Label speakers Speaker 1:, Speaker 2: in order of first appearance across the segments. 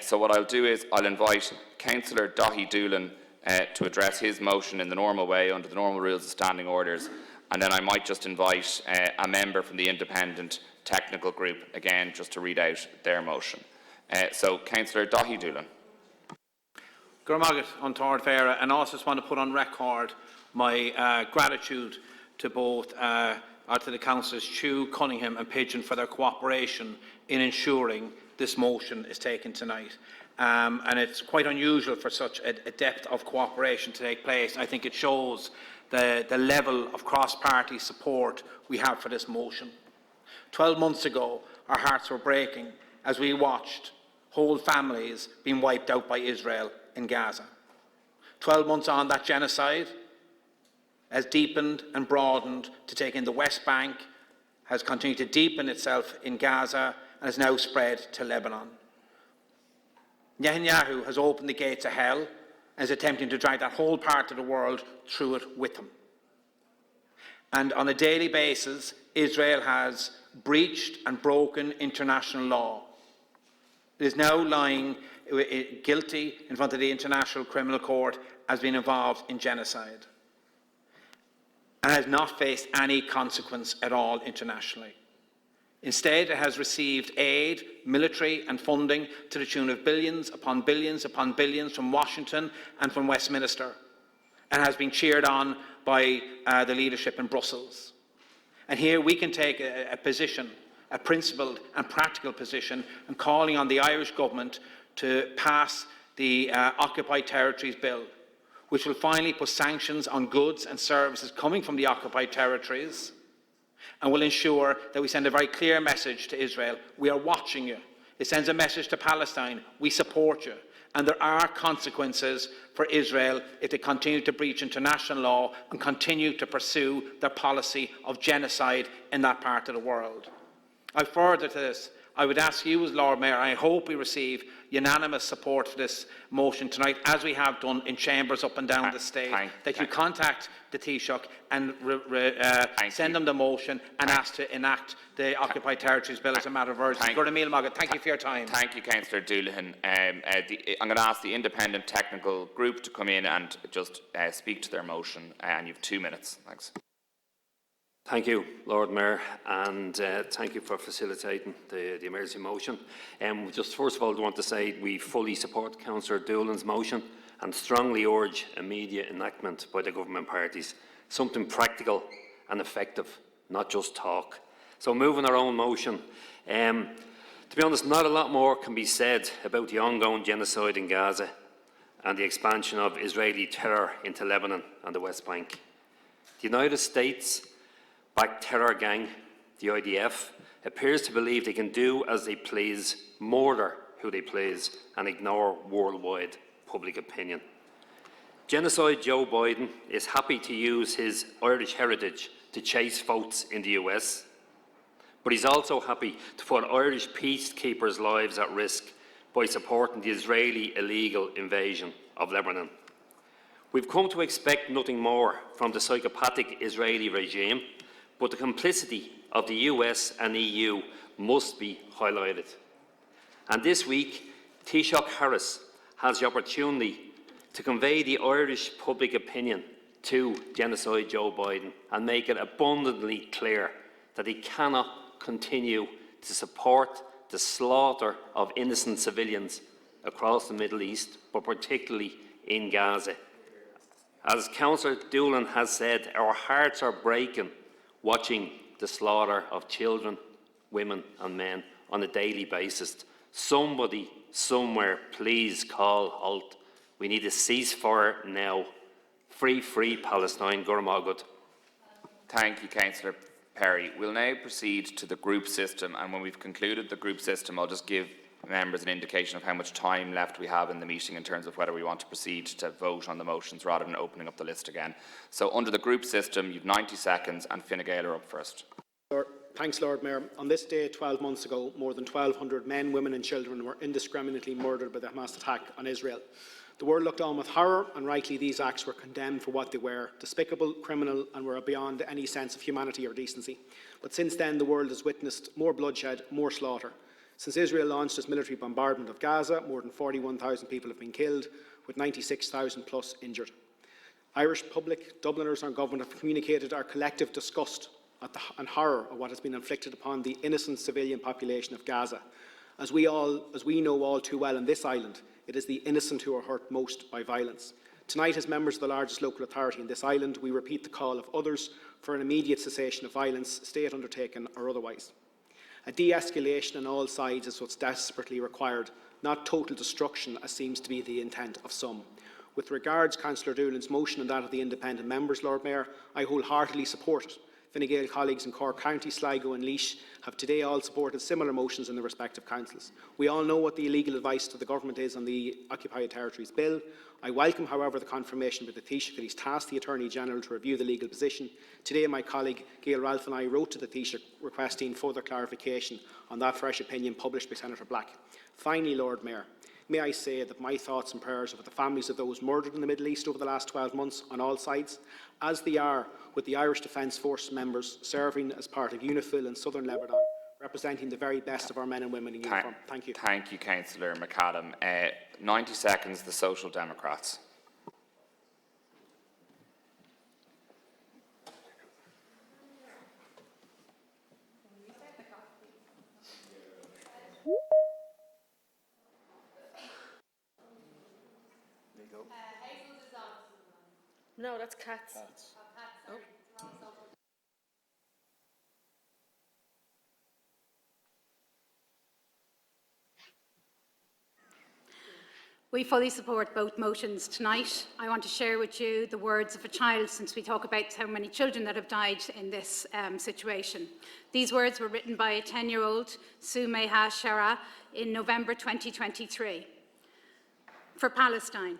Speaker 1: So what I'll do is I'll invite Councillor Daithí Doolan to address his motion in the normal way under the normal rules of standing orders, and then I might just invite a member from the independent technical group again just to read out their motion. So Councillor Daithí Doolan.
Speaker 2: Gurmagat on Tord Fair, and also just want to put on record my gratitude to both to the councillors Chew, Cunningham and Pigeon for their cooperation in ensuring this motion is taken tonight. And it's quite unusual for such a depth of cooperation to take place. I think it shows the level of cross-party support we have for this motion. 12 months ago, our hearts were breaking as we watched whole families being wiped out by Israel in Gaza. 12 months on, that genocide has deepened and broadened to take in the West Bank, has continued to deepen itself in Gaza, and has now spread to Lebanon. Netanyahu has opened the gates of hell and is attempting to drag that whole part of the world through it with him. And on a daily basis, Israel has breached and broken international law. It is now lying guilty in front of the International Criminal Court as being involved in genocide, and has not faced any consequence at all internationally. Instead, it has received aid, military and funding to the tune of billions upon billions upon billions from Washington and from Westminster, and has been cheered on by the leadership in Brussels. And here we can take a position, a principled and practical position, and calling on the Irish government to pass the Occupied Territories Bill, which will finally put sanctions on goods and services coming from the occupied territories, and will ensure that we send a very clear message to Israel: we are watching you. It sends a message to Palestine: we support you. And there are consequences for Israel if they continue to breach international law and continue to pursue their policy of genocide in that part of the world. Further to this, I would ask you as Lord Mayor, I hope we receive unanimous support for this motion tonight, as we have done in chambers up and down the state, that you contact the Taoiseach and send them the motion and ask to enact the Occupied Territories Bill as a matter of urgency. Thank you for your time.
Speaker 1: Thank you, Councillor Doolan. I'm going to ask the independent technical group to come in and just speak to their motion, and you have 2 minutes. Thanks.
Speaker 3: Thank you, Lord Mayor, and thank you for facilitating the emergency motion. Just first of all, I want to say we fully support Councillor Doolan's motion and strongly urge immediate enactment by the government parties, something practical and effective, not just talk. So moving our own motion, to be honest, not a lot more can be said about the ongoing genocide in Gaza and the expansion of Israeli terror into Lebanon and the West Bank. The United States backed terror gang, the IDF, appears to believe they can do as they please, murder who they please, and ignore worldwide public opinion. Genocide Joe Biden is happy to use his Irish heritage to chase votes in the US, but he's also happy to put Irish peacekeepers' lives at risk by supporting the Israeli illegal invasion of Lebanon. We've come to expect nothing more from the psychopathic Israeli regime, but the complicity of the US and EU must be highlighted. And this week, Taoiseach Harris has the opportunity to convey the Irish public opinion to Genocide Joe Biden and make it abundantly clear that he cannot continue to support the slaughter of innocent civilians across the Middle East, but particularly in Gaza. As Councillor Doolan has said, our hearts are breaking watching the slaughter of children, women and men on a daily basis. Somebody, somewhere, please call halt. We need a ceasefire now. Free Palestine. Gurmagat.
Speaker 1: Thank you, Councillor Perry. We'll now proceed to the group system, and when we've concluded the group system, I'll just give members an indication of how much time left we have in the meeting in terms of whether we want to proceed to vote on the motions rather than opening up the list again. So under the group system, you've 90 seconds, and Fine Gael are up first.
Speaker 4: Thanks, Lord Mayor. On this day 12 months ago, more than 1,200 men, women and children were indiscriminately murdered by the Hamas attack on Israel. The world looked on with horror, and rightly these acts were condemned for what they were: despicable, criminal, and were beyond any sense of humanity or decency. But since then, the world has witnessed more bloodshed, more slaughter. Since Israel launched its military bombardment of Gaza, more than 41,000 people have been killed, with 96,000 plus injured. Irish public, Dubliners and government have communicated our collective disgust at and horror of what has been inflicted upon the innocent civilian population of Gaza. As we know all too well in this island, it is the innocent who are hurt most by violence. Tonight, as members of the largest local authority in this island, we repeat the call of others for an immediate cessation of violence, state undertaken or otherwise. A de-escalation on all sides is what's desperately required, not total destruction as seems to be the intent of some. With regards Councillor Doolan's motion and that of the independent members, Lord Mayor, I wholeheartedly support it. Fine Gael colleagues in Cork County, Sligo and Laois have today all supported similar motions in the respective councils. We all know what the illegal advice to the government is on the Occupied Territories Bill. I welcome, however, the confirmation by the Taoiseach that he's tasked the Attorney-General to review the legal position. Today, my colleague Gail Ralph and I wrote to the Taoiseach requesting further clarification on that fresh opinion published by Senator Black. Finally, Lord Mayor, may I say that my thoughts and prayers are with the families of those murdered in the Middle East over the last 12 months on all sides, as they are with the Irish Defence Force members serving as part of UNIFIL in southern Lebanon, representing the very best of our men and women in uniform. Thank you.
Speaker 1: Thank you, Councillor McAdam. 90 seconds, the Social Democrats.
Speaker 5: No, that's cats. Oh.
Speaker 6: We fully support both motions tonight. I want to share with you the words of a child, since we talk about how many children that have died in this situation. These words were written by a 10-year-old, Sumayha Shara, in November 2023. For Palestine.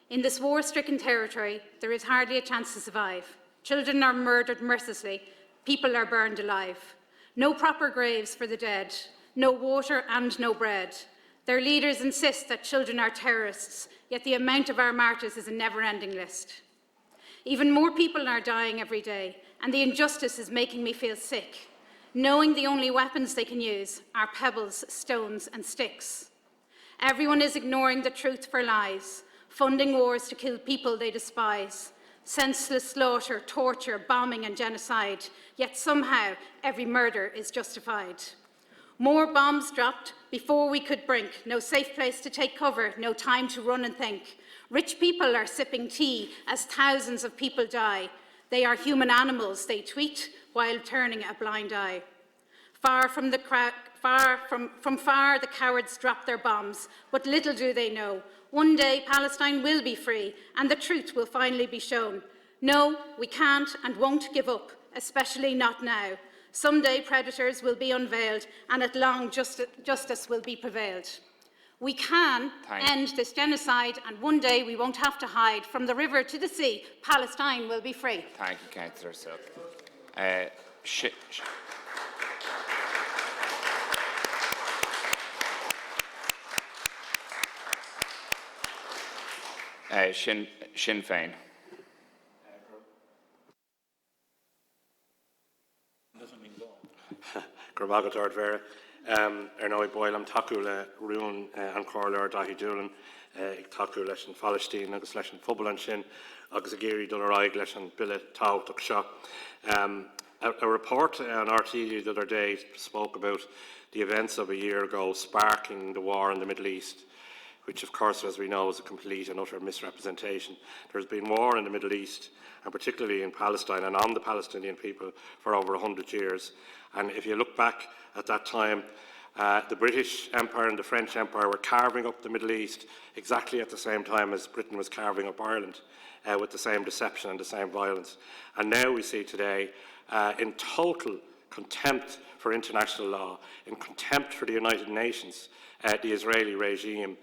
Speaker 6: In this war-stricken territory, there is hardly a chance to survive. Children are murdered mercilessly. People are burned alive. No proper graves for the dead. No water and no bread. Their leaders insist that children are terrorists, yet the amount of our martyrs is a never-ending list. Even more people are dying every day, and the injustice is making me feel sick, knowing the only weapons they can use are pebbles, stones, and sticks. Everyone is ignoring the truth for lies, funding wars to kill people they despise, senseless slaughter, torture, bombing and genocide, yet somehow every murder is justified. More bombs dropped before we could blink, no safe place to take cover, no time to run and think. Rich people are sipping tea as thousands of people die. They are human animals, they tweet while turning a blind eye. Far the cowards drop their bombs, but little do they know. One day Palestine will be free and the truth will finally be shown. No, we can't and won't give up, especially not now. Someday predators will be unveiled and at long justice will be prevailed. We can end this genocide and one day we won't have to hide. From the river to the sea, Palestine will be free.
Speaker 1: Thank you, Councillor Silk. Sinn Féin.
Speaker 7: Derogatory Vera. Ernoy Boyle, Taku le Rune and Corler Dahi Doolan, Taku Lesson Palestine, agus Lesson Fubble and Shin, agus Agiri Dullarig Lesson Billet Tau Tuksha. A report on RT the other day spoke about the events of a year ago sparking the war in the Middle East, which of course, as we know, is a complete and utter misrepresentation. There has been war in the Middle East, and particularly in Palestine and on the Palestinian people for over 100 years. And if you look back at that time, the British Empire and the French Empire were carving up the Middle East exactly at the same time as Britain was carving up Ireland, with the same deception and the same violence. And now we see today, in total contempt for international law, in contempt for the United Nations, the Israeli regime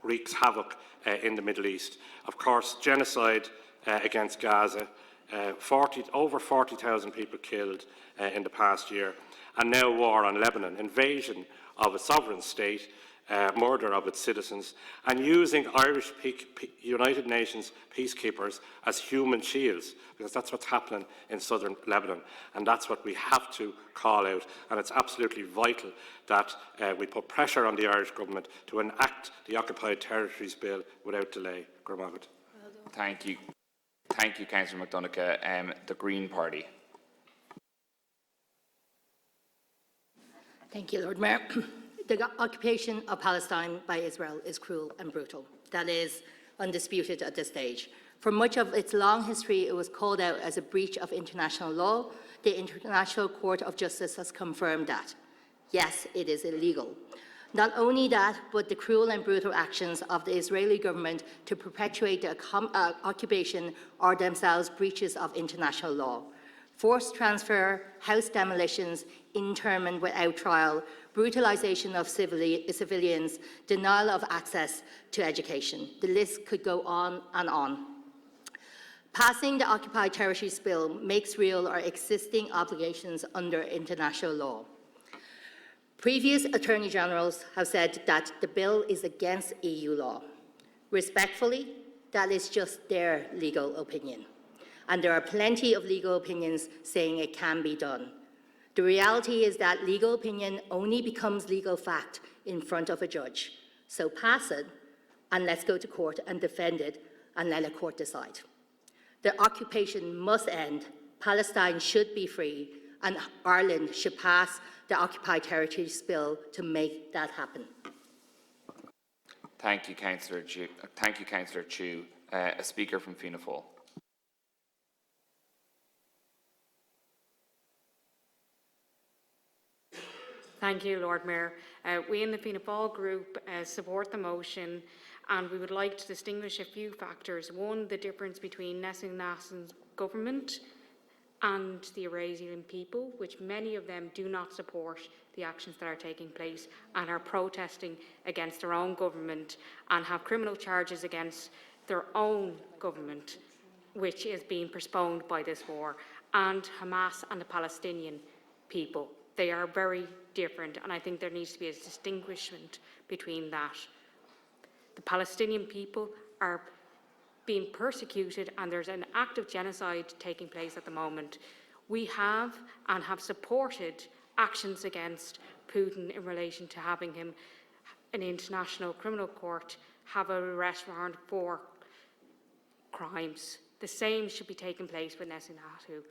Speaker 7: wreaks havoc in the Middle East. Of course, genocide against Gaza, over 40,000 people killed in the past year, and now war on Lebanon, invasion of a sovereign state murder of its citizens, and using Irish United Nations peacekeepers as human shields, because that's what's happening in southern Lebanon, and that's what we have to call out. And it's absolutely vital that we put pressure on the Irish government to enact the Occupied Territories Bill without delay.
Speaker 1: Thank you. Thank you, Councillor McDonagh. The Green Party.
Speaker 8: Thank you, Lord Mayor. The occupation of Palestine by Israel is cruel and brutal. That is undisputed at this stage. For much of its long history, it was called out as a breach of international law. The International Court of Justice has confirmed that. Yes, it is illegal. Not only that, but the cruel and brutal actions of the Israeli government to perpetuate the occupation are themselves breaches of international law. Forced transfer, house demolitions, internment without trial, brutalisation of civilians, denial of access to education. The list could go on and on. Passing the Occupied Territories Bill makes real our existing obligations under international law. Previous Attorney Generals have said that the bill is against EU law. Respectfully, that is just their legal opinion. And there are plenty of legal opinions saying it can be done. The reality is that legal opinion only becomes legal fact in front of a judge. So pass it, and let's go to court and defend it, and let a court decide. The occupation must end, Palestine should be free, and Ireland should pass the Occupied Territories Bill to make that happen.
Speaker 1: Thank you, Councillor Chu. Thank you, Councillor Chu. A speaker from Fianna Fáil.
Speaker 9: Thank you, Lord Mayor. We in the Fianna Fáil group support the motion, and we would like to distinguish a few factors. One, the difference between Netanyahu's government and the Iranian people, which many of them do not support the actions that are taking place and are protesting against their own government and have criminal charges against their own government, which is being postponed by this war, and Hamas and the Palestinian people. They are very different, and I think there needs to be a distinguishment between that. The Palestinian people are being persecuted, and there's an act of genocide taking place at the moment. We have and have supported actions against Putin in relation to having him, an international criminal court, have an arrest warrant for crimes. The same should be taking place with Netanyahu.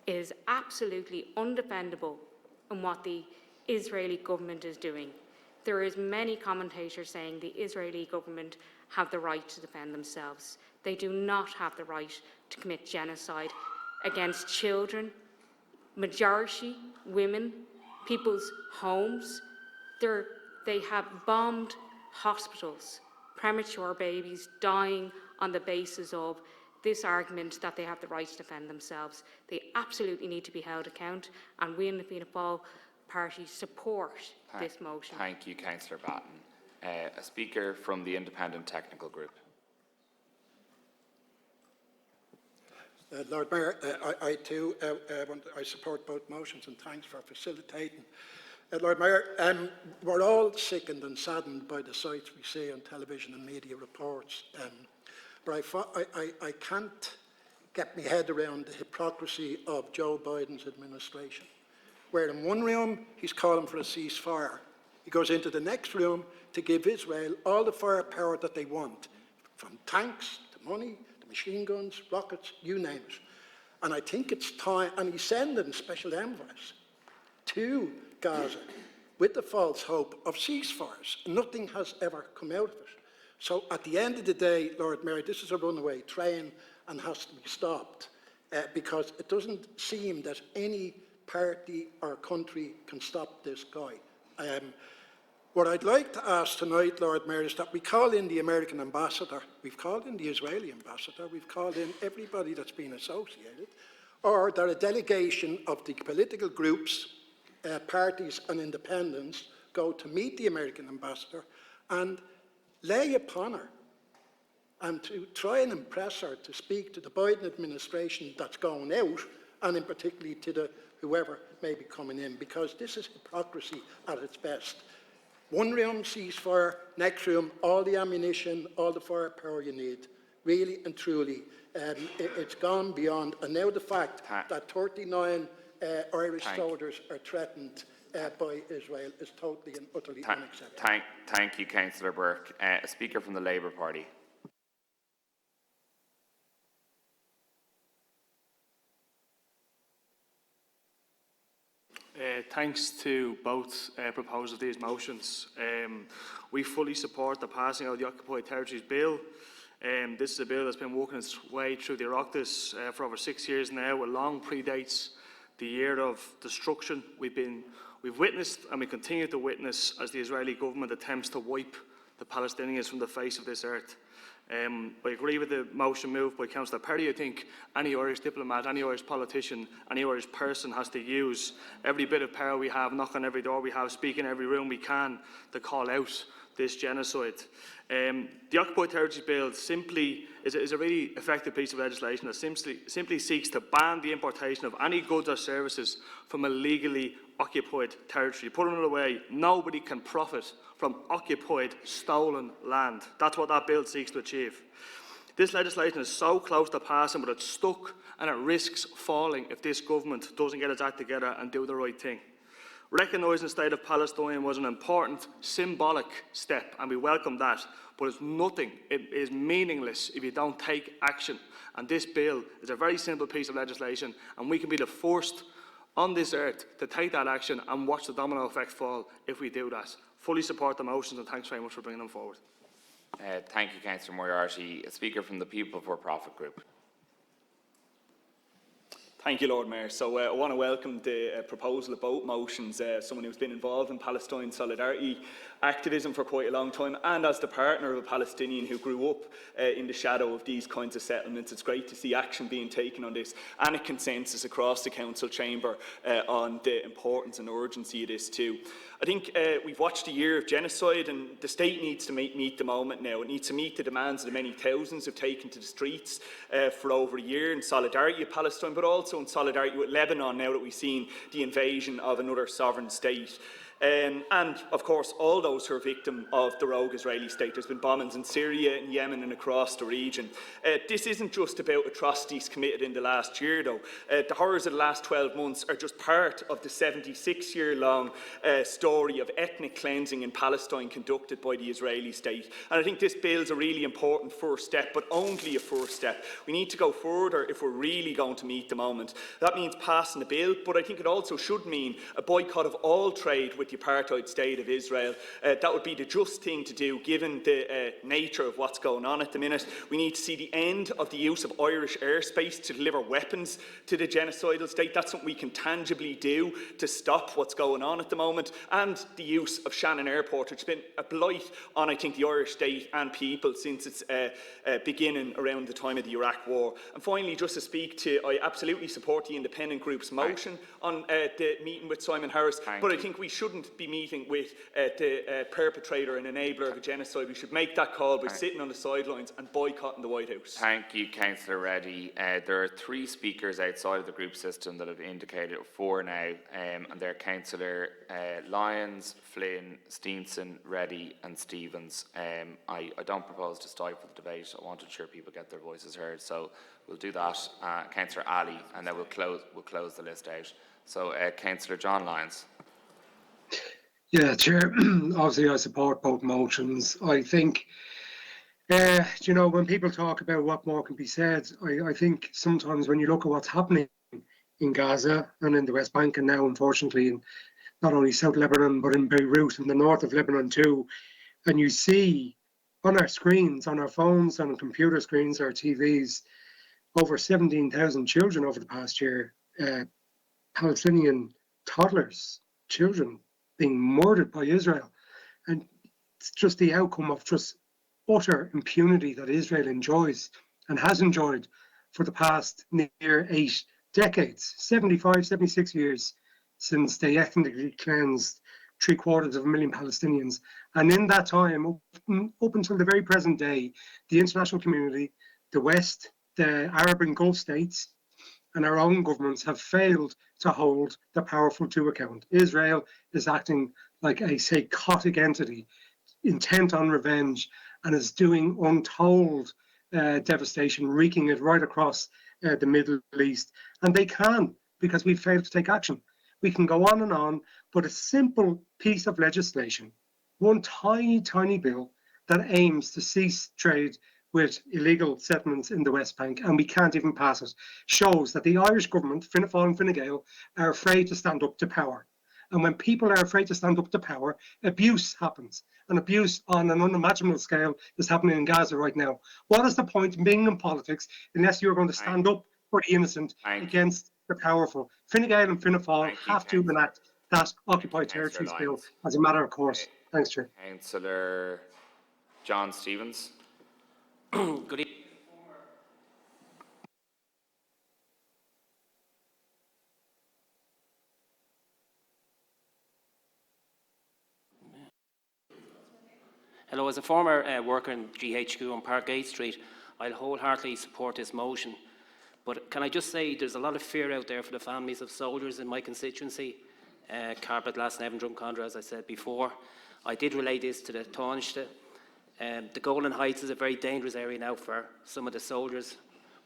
Speaker 9: It is absolutely undefendable in what the Israeli government is doing. There is many commentators saying the Israeli government have the right to defend themselves. They do not have the right to commit genocide against children, majority women, people's homes. They have bombed hospitals, premature babies dying on the basis of this argument that they have the right to defend themselves. They absolutely need to be held account, and we in the Fianna Fáil party support this motion.
Speaker 1: Thank you, Councillor Batten. A speaker from the Independent Technical Group.
Speaker 10: Lord Mayor, I too I support both motions, and thanks for facilitating. Lord Mayor, we're all sickened and saddened by the sights we see on television and media reports. But I can't get my head around the hypocrisy of Joe Biden's administration, where in one room he's calling for a ceasefire. He goes into the next room to give Israel all the firepower that they want, from tanks to money, to machine guns, rockets, you name it. And I think it's time, and he's sending special envoys to Gaza with the false hope of ceasefires. Nothing has ever come out of it. So at the end of the day, Lord Mayor, this is a runaway train and has to be stopped because it doesn't seem that any party or country can stop this guy. What I'd like to ask tonight, Lord Mayor, is that we call in the American ambassador, we've called in the Israeli ambassador, we've called in everybody that's been associated, or that a delegation of the political groups, parties and independents go to meet the American ambassador and lay upon her and to try and impress her to speak to the Biden administration that's going out, and in particularly to whoever may be coming in, because this is hypocrisy at its best. One room ceasefire, next room, all the ammunition, all the firepower you need. Really and truly, it's gone beyond. And now the fact that 39 Irish soldiers are threatened by Israel is totally and utterly unacceptable.
Speaker 1: Thank you, Councillor Burke. A speaker from the Labour Party.
Speaker 11: Thanks to both proposers of these motions. We fully support the passing of the Occupied Territories Bill. This is a bill that's been working its way through the Oireachtas for over 6 years now. It long predates the year of destruction we've witnessed and we continue to witness as the Israeli government attempts to wipe the Palestinians from the face of this earth. I agree with the motion moved by Councillor Perry. I think any Irish diplomat, any Irish politician, any Irish person has to use every bit of power we have, knock on every door we have, speak in every room we can to call out this genocide. The Occupied Territories Bill simply is a really effective piece of legislation that simply seeks to ban the importation of any goods or services from illegally occupied territory. Put another way, nobody can profit from occupied, stolen land. That's what that bill seeks to achieve. This legislation is so close to passing, but it's stuck and it risks falling if this government doesn't get its act together and do the right thing. Recognising the state of Palestine was an important symbolic step, and we welcome that, but it's nothing, it is meaningless if you don't take action. And this bill is a very simple piece of legislation, and we can be the first on this earth to take that action and watch the domino effect fall if we do that. Fully support the motions, and thanks very much for bringing them forward.
Speaker 1: Thank you, Councillor Moriarty. A speaker from the People for Profit Group.
Speaker 12: Thank you, Lord Mayor. So I want to welcome the proposal of both motions. Someone who's been involved in Palestine solidarity activism for quite a long time, and as the partner of a Palestinian who grew up in the shadow of these kinds of settlements. It's great to see action being taken on this and a consensus across the council chamber on the importance and urgency of this too. I think we've watched a year of genocide, and the state needs to meet the moment now. It needs to meet the demands of the many thousands who've taken to the streets for over a year in solidarity with Palestine, but also in solidarity with Lebanon now that we've seen the invasion of another sovereign state. And, of course, all those who are victims of the rogue Israeli state. There's been bombings in Syria, in Yemen and across the region. This isn't just about atrocities committed in the last year, though. The horrors of the last 12 months are just part of the 76-year-long story of ethnic cleansing in Palestine conducted by the Israeli state. And I think this bill is a really important first step, but only a first step. We need to go further if we're really going to meet the moment. That means passing the bill, but I think it also should mean a boycott of all trade with the apartheid state of Israel. That would be the just thing to do given the nature of what's going on at the minute. We need to see the end of the use of Irish airspace to deliver weapons to the genocidal state. That's something we can tangibly do to stop what's going on at the moment. And the use of Shannon Airport, which has been a blight on, I think, the Irish state and people since its beginning around the time of the Iraq War. And finally, just to speak to, I absolutely support the independent group's motion on the meeting with Simon Harris, but I think we shouldn't be meeting with the perpetrator and enabler of a genocide. We should make that call by sitting on the sidelines and boycotting the White House.
Speaker 1: Thank you, Councillor Reddy. There are 3 speakers outside of the group system that have indicated 4 now, and they're Councillor Lyons, Flynn, Steenson, Reddy and Stevens. I don't propose to stifle the debate. I want to ensure people get their voices heard, so we'll do that. Councillor Ali, and then we'll close the list out. So, Councillor John Lyons.
Speaker 13: Yeah, Chair, obviously I support both motions. I think, you know, when people talk about what more can be said, I think sometimes when you look at what's happening in Gaza and in the West Bank, and now unfortunately in not only South Lebanon, but in Beirut and the north of Lebanon too, and you see on our screens, on our phones, on computer screens, our TVs, over 17,000 children over the past year, Palestinian toddlers, children, being murdered by Israel. And it's just the outcome of just utter impunity that Israel enjoys and has enjoyed for the past near 8 decades, 75, 76 years since they ethnically cleansed 750,000 Palestinians. And in that time, up until the very present day, the international community, the West, the Arab and Gulf states, and our own governments have failed to hold the powerful to account. Israel is acting like a psychotic entity intent on revenge and is doing untold devastation, wreaking it right across the Middle East. And they can, because we've failed to take action. We can go on, but a simple piece of legislation, one tiny, tiny bill that aims to cease trade with illegal settlements in the West Bank, and we can't even pass it, shows that the Irish government, Fianna Fáil and Fine Gael, are afraid to stand up to power. And when people are afraid to stand up to power, abuse happens. And abuse on an unimaginable scale is happening in Gaza right now. What is the point in being in politics unless you're going to stand up for the innocent against the powerful? Fine Gael and Fianna Fáil have to enact that Occupied Territories Bill as a matter of course. Thanks, Chair.
Speaker 1: Councillor John Stevens.
Speaker 14: Good evening. Hello, as a former worker in GHQ on Park 8 Street, I'll wholeheartedly support this motion. But can I just say there's a lot of fear out there for the families of soldiers in my constituency, Carpet, Lass, and Drumcondra, as I said before. I did relay this to the Taoiseach. The Golan Heights is a very dangerous area now for some of the soldiers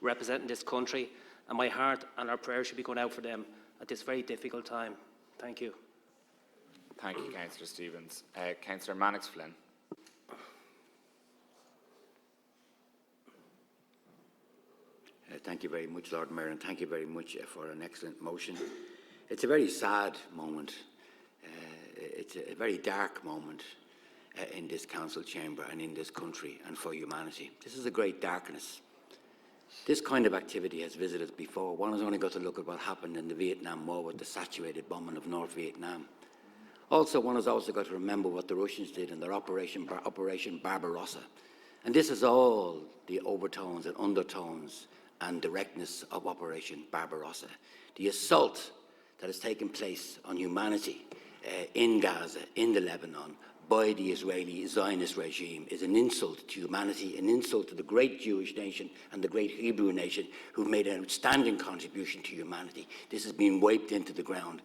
Speaker 14: representing this country, and my heart and our prayers should be going out for them at this very difficult time. Thank you.
Speaker 1: Thank you, Councillor Stevens. Councillor Mannix-Flynn.
Speaker 15: Thank you very much, Lord Mayor, and thank you very much for an excellent motion. It's a very sad moment. It's a very dark moment in this council chamber and in this country and for humanity. This is a great darkness. This kind of activity has visited us before. One has only got to look at what happened in the Vietnam War with the saturated bombing of North Vietnam. Also, one has also got to remember what the Russians did in their Operation Barbarossa. And this is all the overtones and undertones and directness of Operation Barbarossa. The assault that has taken place on humanity in Gaza, in the Lebanon, by the Israeli Zionist regime is an insult to humanity, an insult to the great Jewish nation and the great Hebrew nation who've made an outstanding contribution to humanity. This has been wiped into the ground.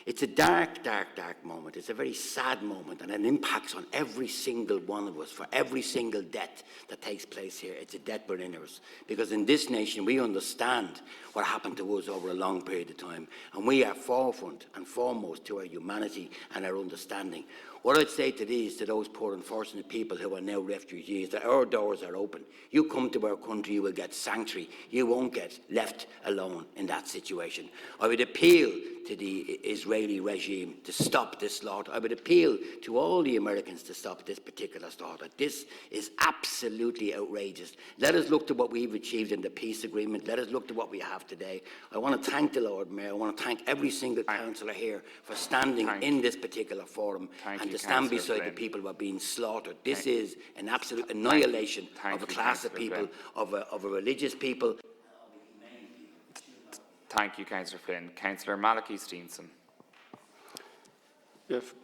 Speaker 15: It's a dark, dark, dark moment. It's a very sad moment, and it impacts on every single one of us. For every single death that takes place here, it's a death within us. Because in this nation, we understand what happened to us over a long period of time, and we are forefront and foremost to our humanity and our understanding. What I'd say to those poor unfortunate people who are now refugees, that our doors are open. You come to our country, you will get sanctuary. You won't get left alone in that situation. I would appeal to the Israeli regime to stop this slaughter. I would appeal to all the Americans to stop this particular slaughter. This is absolutely outrageous. Let us look to what we've achieved in the peace agreement. Let us look to what we have today. I want to thank the Lord Mayor. I want to thank every single councillor here for standing in this particular forum and to stand beside the people who are being slaughtered. This is an absolute annihilation of a class of people, of a religious people.
Speaker 1: Thank you, Councillor Flynn. Councillor Malachi Steenson.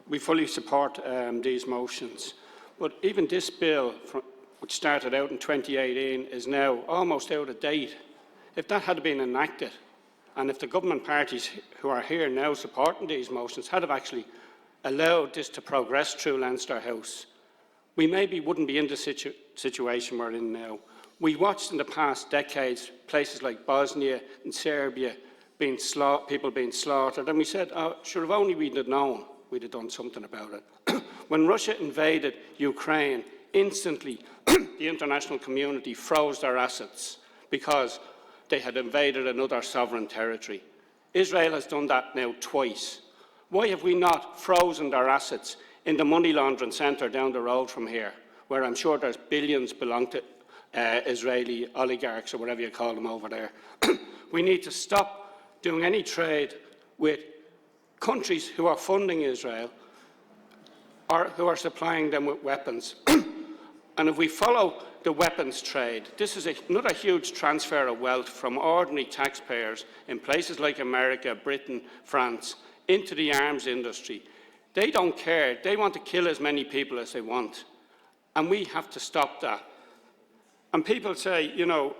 Speaker 16: We fully support these motions, but even this bill, which started out in 2018, is now almost out of date. If that had been enacted, and if the government parties who are here now supporting these motions had have actually allowed this to progress through Leinster House, we maybe wouldn't be in the situation we're in now. We watched in the past decades places like Bosnia and Serbia people being slaughtered, and we said, oh, sure, if only we'd have known, we'd have done something about it. When Russia invaded Ukraine, instantly the international community froze their assets because they had invaded another sovereign territory. Israel has done that now twice. Why have we not frozen their assets in the money laundering centre down the road from here, where I'm sure there's billions belong to Israeli oligarchs or whatever you call them over there? We need to stop doing any trade with countries who are funding Israel or who are supplying them with weapons. And if we follow the weapons trade, this is another huge transfer of wealth from ordinary taxpayers in places like America, Britain, France, into the arms industry. They don't care. They want to kill as many people as they want. And we have to stop that. And people say, you know,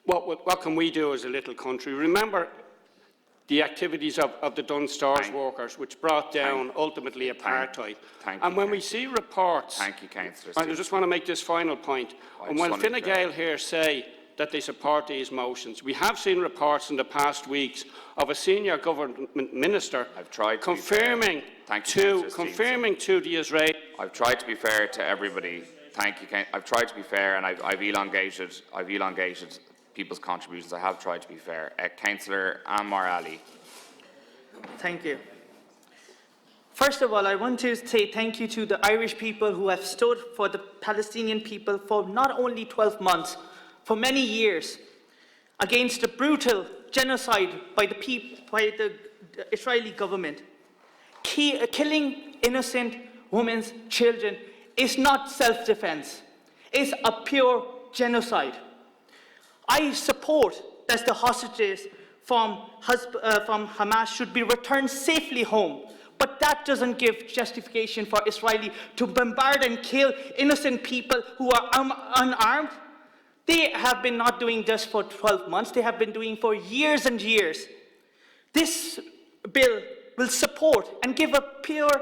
Speaker 16: what can we do as a little country? Remember the activities of the Dunn Stores workers, which brought down ultimately apartheid. And when we see reports,
Speaker 1: thank you, Councillor.
Speaker 16: I just want to make this final point. And when Fine Gael here say that they support these motions, we have seen reports in the past weeks of a senior government minister confirming to the Israeli.
Speaker 1: I've tried to be fair to everybody. Thank you. I've tried to be fair, and I've elongated people's contributions. I have tried to be fair. Councillor Ammar Ali.
Speaker 17: Thank you. First of all, I want to say thank you to the Irish people who have stood for the Palestinian people for not only 12 months, for many years, against the brutal genocide by the Israeli government. Killing innocent women, children, is not self-defense. It's a pure genocide. I support that the hostages from Hamas should be returned safely home, but that doesn't give justification for Israel to bombard and kill innocent people who are unarmed. They have been not doing this for 12 months. They have been doing for years and years. This bill will support and give a pure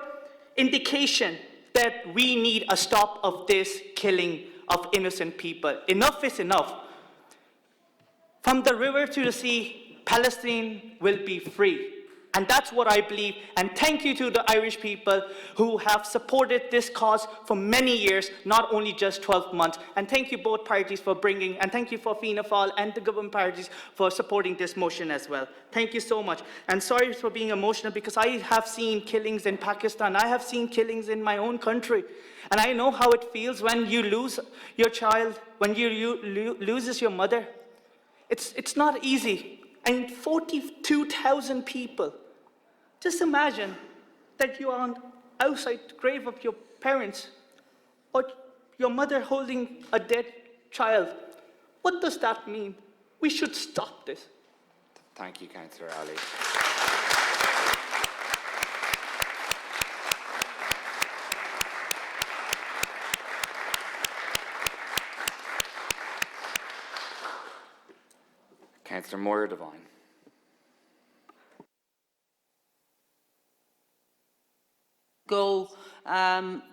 Speaker 17: indication that we need a stop of this killing of innocent people. Enough is enough. From the river to the sea, Palestine will be free. And that's what I believe. And thank you to the Irish people who have supported this cause for many years, not only just 12 months. And thank you both parties for bringing, and thank you for Fianna Fáil and the government parties for supporting this motion as well. Thank you so much. And sorry for being emotional, because I have seen killings in Pakistan. I have seen killings in my own country. And I know how it feels when you lose your child, when you loses your mother. It's not easy. And 42,000 people. Just imagine that you are outside the grave of your parents, or your mother holding a dead child. What does that mean? We should stop this.
Speaker 1: Thank you, Councillor Ali. Councillor Moyer Devine.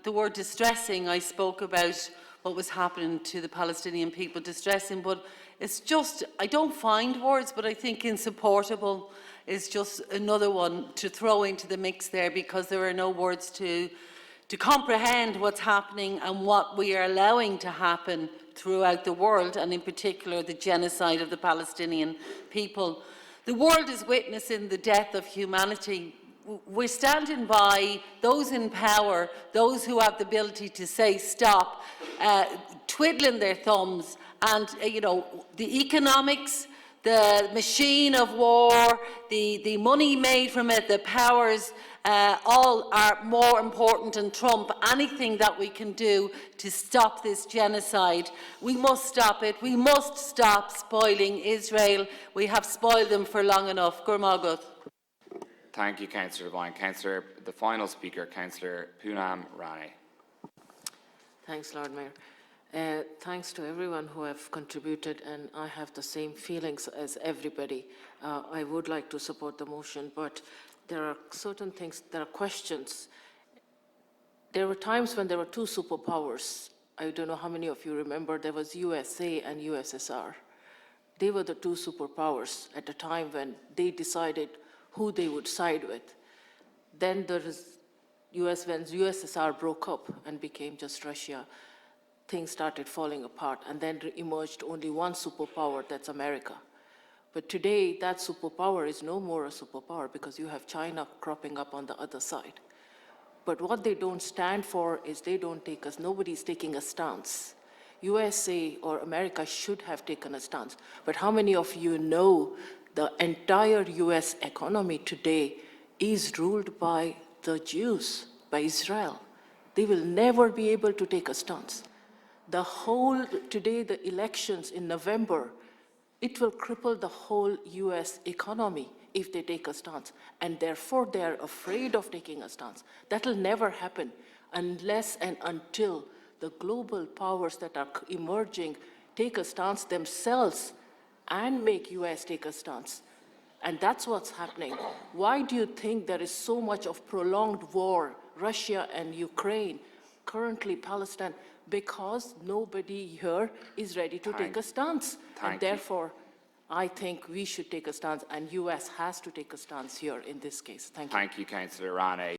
Speaker 18: The word distressing, I spoke about what was happening to the Palestinian people, distressing, but it's just, I don't find words, but I think insupportable is just another one to throw into the mix there, because there are no words to comprehend what's happening and what we are allowing to happen throughout the world, and in particular the genocide of the Palestinian people. The world is witnessing the death of humanity. We're standing by those in power, those who have the ability to say stop, twiddling their thumbs, and the economics, the machine of war, the money made from it, the powers, all are more important and trump anything that we can do to stop this genocide. We must stop it. We must stop spoiling Israel. We have spoiled them for long enough. Gurmagut.
Speaker 1: Thank you, Councillor Devine. The final speaker, Councillor Poonam Rane.
Speaker 19: Thanks, Lord Mayor. Thanks to everyone who have contributed, and I have the same feelings as everybody. I would like to support the motion, but there are certain things, there are questions. There were times when there were two superpowers. I don't know how many of you remember, there was USA and USSR. They were the two superpowers at a time when they decided who they would side with. Then there is when USSR broke up and became just Russia, things started falling apart, and then emerged only one superpower, that's America. But today, that superpower is no more a superpower, because you have China cropping up on the other side. But what they don't stand for is nobody's taking a stance. USA or America should have taken a stance. But how many of you know the entire US economy today is ruled by the Jews, by Israel? They will never be able to take a stance. Today, the elections in November, it will cripple the whole US economy if they take a stance. And therefore, they're afraid of taking a stance. That'll never happen unless and until the global powers that are emerging take a stance themselves and make US take a stance. And that's what's happening. Why do you think there is so much of prolonged war, Russia and Ukraine, currently Palestine? Because nobody here is ready to take a stance. And therefore, I think we should take a stance, and US has to take a stance here in this case. Thank you.
Speaker 1: Thank you, Councillor Rane.